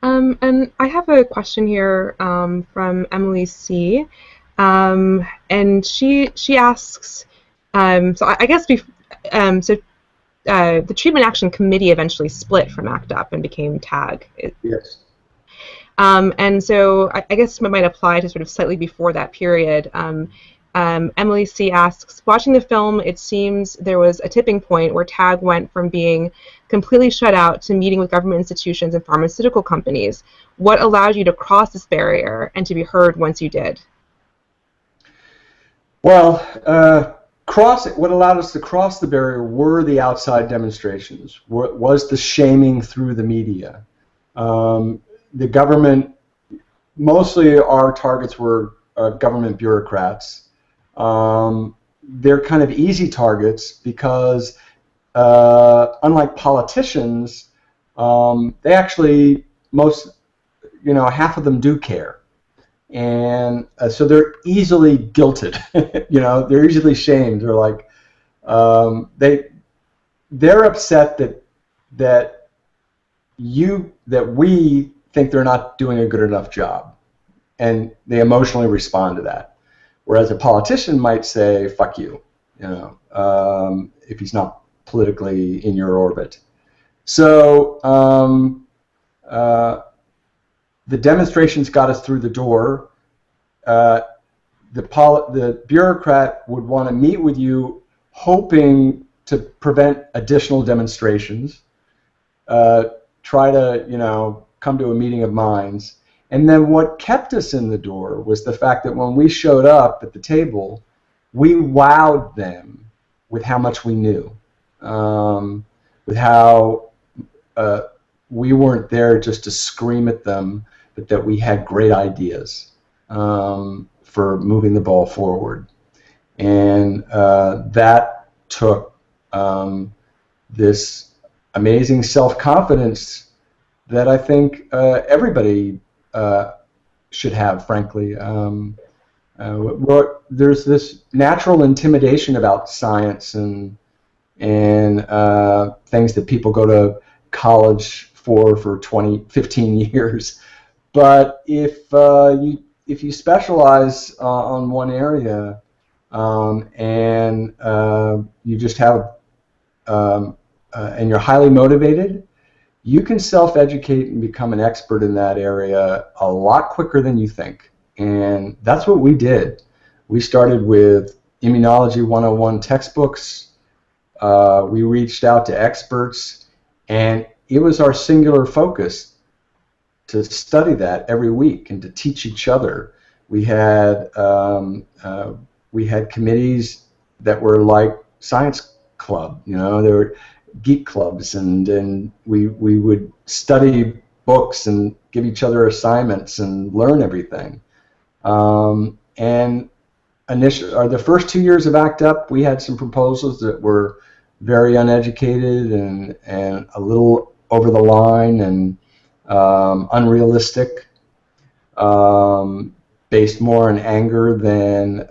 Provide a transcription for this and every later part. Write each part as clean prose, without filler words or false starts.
And I have a question here from Emily C. And she asks, so I guess the Treatment Action Committee eventually split from ACT UP and became TAG. Yes. And so I guess it might apply to sort of slightly before that period. Emily C. asks, watching the film, it seems there was a tipping point where TAG went from being completely shut out to meeting with government institutions and pharmaceutical companies. What allowed you to cross this barrier and to be heard once you did? Well, what allowed us to cross the barrier were the outside demonstrations, was the shaming through the media. The government, mostly our targets were government bureaucrats. They're kind of easy targets because, unlike politicians, they actually, half of them do care. And so they're easily guilted. They're easily shamed. They're like, they're upset that we think they're not doing a good enough job, and they emotionally respond to that. Whereas a politician might say, "Fuck you," if he's not politically in your orbit. So the demonstrations got us through the door. The bureaucrat would want to meet with you, hoping to prevent additional demonstrations. Try to, come to a meeting of minds. And then what kept us in the door was the fact that when we showed up at the table, we wowed them with how much we knew, with how we weren't there just to scream at them, but that we had great ideas for moving the ball forward. And that took this amazing self-confidence that I think everybody should have, frankly. There's this natural intimidation about science and things that people go to college for 20, 15 years. But if you specialize on one area and you just have and you're highly motivated, you can self-educate and become an expert in that area a lot quicker than you think. And that's what we did. We started with Immunology 101 textbooks. We reached out to experts, and it was our singular focus to study that every week and to teach each other. We had committees that were like science club, they were geek clubs, and we would study books and give each other assignments and learn everything. And the first 2 years of ACT UP, we had some proposals that were very uneducated and a little over the line and unrealistic, based more on anger than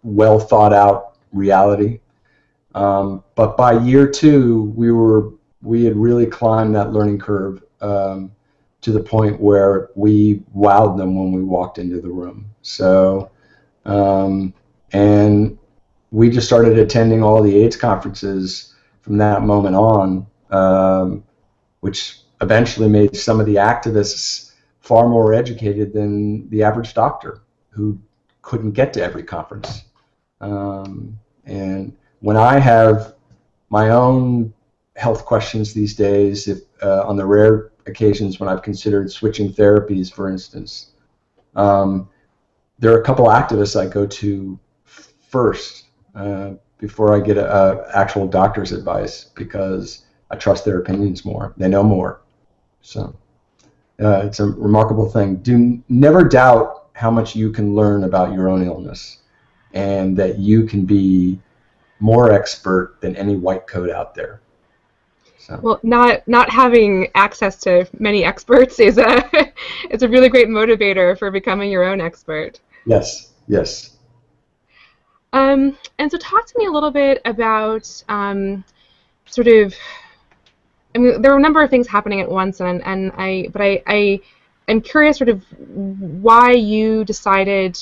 well thought out reality. But by year 2, we had really climbed that learning curve to the point where we wowed them when we walked into the room. So, and we just started attending all the AIDS conferences from that moment on, which eventually made some of the activists far more educated than the average doctor who couldn't get to every conference. And when I have my own health questions these days, on the rare occasions when I've considered switching therapies, for instance, there are a couple activists I go to first before I get actual doctor's advice, because I trust their opinions more. They know more. So it's a remarkable thing. Never doubt how much you can learn about your own illness, and that you can be more expert than any white coat out there. So. Well, not having access to many experts is a really great motivator for becoming your own expert. Yes. And so talk to me a little bit about sort of I mean, there were a number of things happening at once, and I'm curious, sort of, why you decided,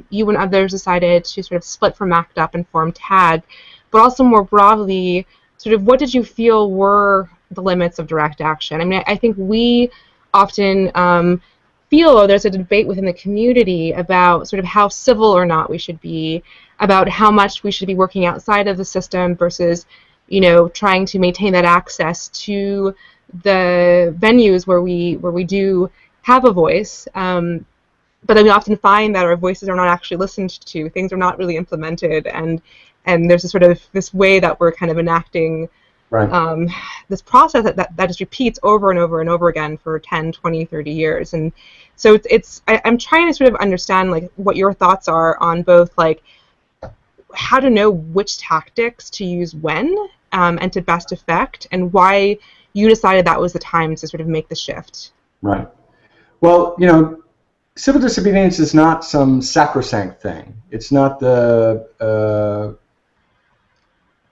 you and others decided to sort of split from ACT UP and form TAG, but also more broadly, sort of, what did you feel were the limits of direct action? I mean, I think we often feel, or there's a debate within the community about sort of how civil or not we should be, about how much we should be working outside of the system versus, trying to maintain that access to the venues where we do have a voice. But then we often find that our voices are not actually listened to. Things are not really implemented, and there's a sort of this way that we're kind of enacting Right. this process that just repeats over and over and over again for 10, 20, 30 years. And so I'm trying to sort of understand, like, what your thoughts are on both, like, how to know which tactics to use when, and to best effect, and why you decided that was the time to sort of make the shift. Right. Well, civil disobedience is not some sacrosanct thing. It's not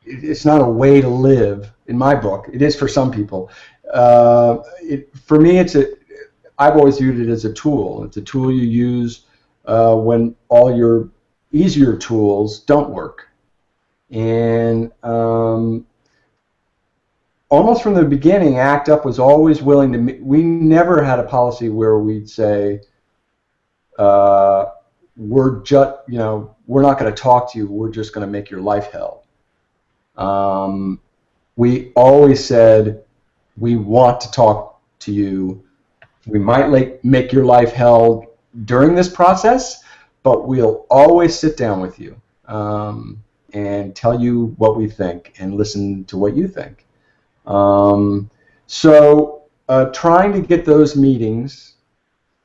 it's not a way to live. In my book, it is for some people. For me, I've always viewed it as a tool. It's a tool you use when all your easier tools don't work. And almost from the beginning, ACT UP was always willing to. We never had a policy where we'd say, we're not going to talk to you. We're just going to make your life hell. We always said, we want to talk to you. We might make your life hell during this process, but we'll always sit down with you and tell you what we think and listen to what you think. So trying to get those meetings,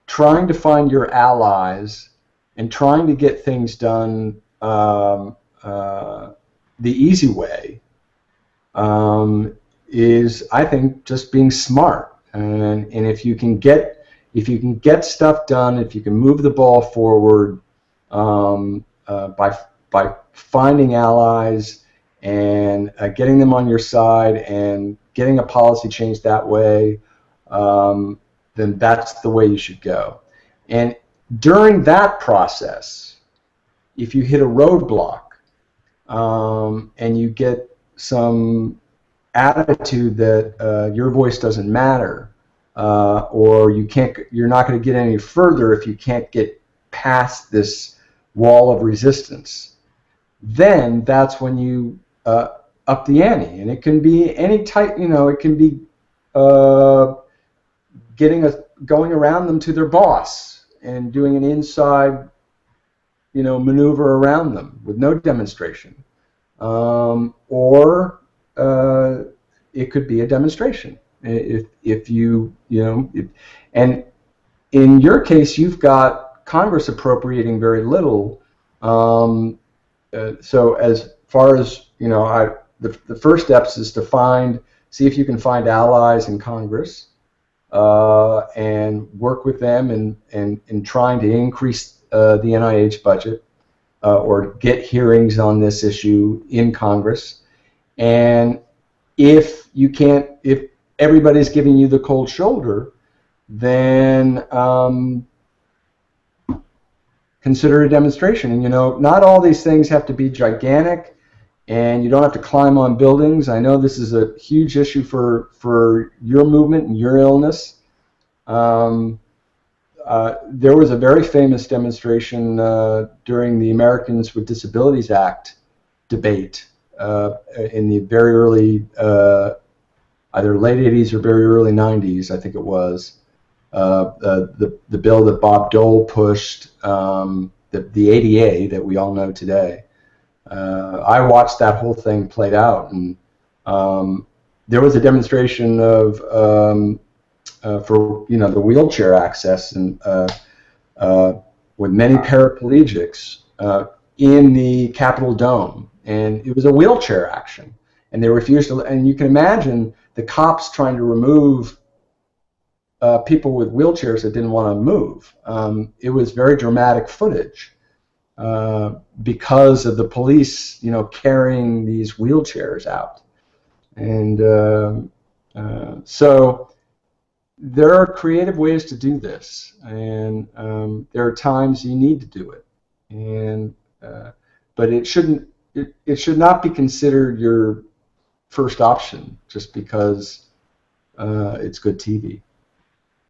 trying to find your allies, and trying to get things done the easy way is, I think, just being smart. And if you can get stuff done, if you can move the ball forward by finding allies and getting them on your side and getting a policy change that way, then that's the way you should go. And during that process, if you hit a roadblock and you get some attitude that your voice doesn't matter, or you're not going to get any further if you can't get past this wall of resistance, then that's when you up the ante. And it can be any type, it can be going around them to their boss and doing an inside maneuver around them with no demonstration, or it could be a demonstration. And in your case, you've got Congress appropriating very little. So as far as the first steps is to see if you can find allies in Congress and work with them in trying to increase the NIH budget or get hearings on this issue in Congress. And if everybody's giving you the cold shoulder, then consider a demonstration. And not all these things have to be gigantic, and you don't have to climb on buildings. I know this is a huge issue for your movement and your illness. There was a very famous demonstration during the Americans with Disabilities Act debate in the very early, either late 80s or very early 90s, I think it was. The bill that Bob Dole pushed, the ADA that we all know today. I watched that whole thing played out, and there was a demonstration for the wheelchair access, and with many paraplegics in the Capitol Dome, and it was a wheelchair action, and they refused to. And you can imagine the cops trying to remove people with wheelchairs that didn't want to move. It was very dramatic footage because of the police, carrying these wheelchairs out, and So there are creative ways to do this, and there are times you need to do it, and but it should not be considered your first option just because it's good TV.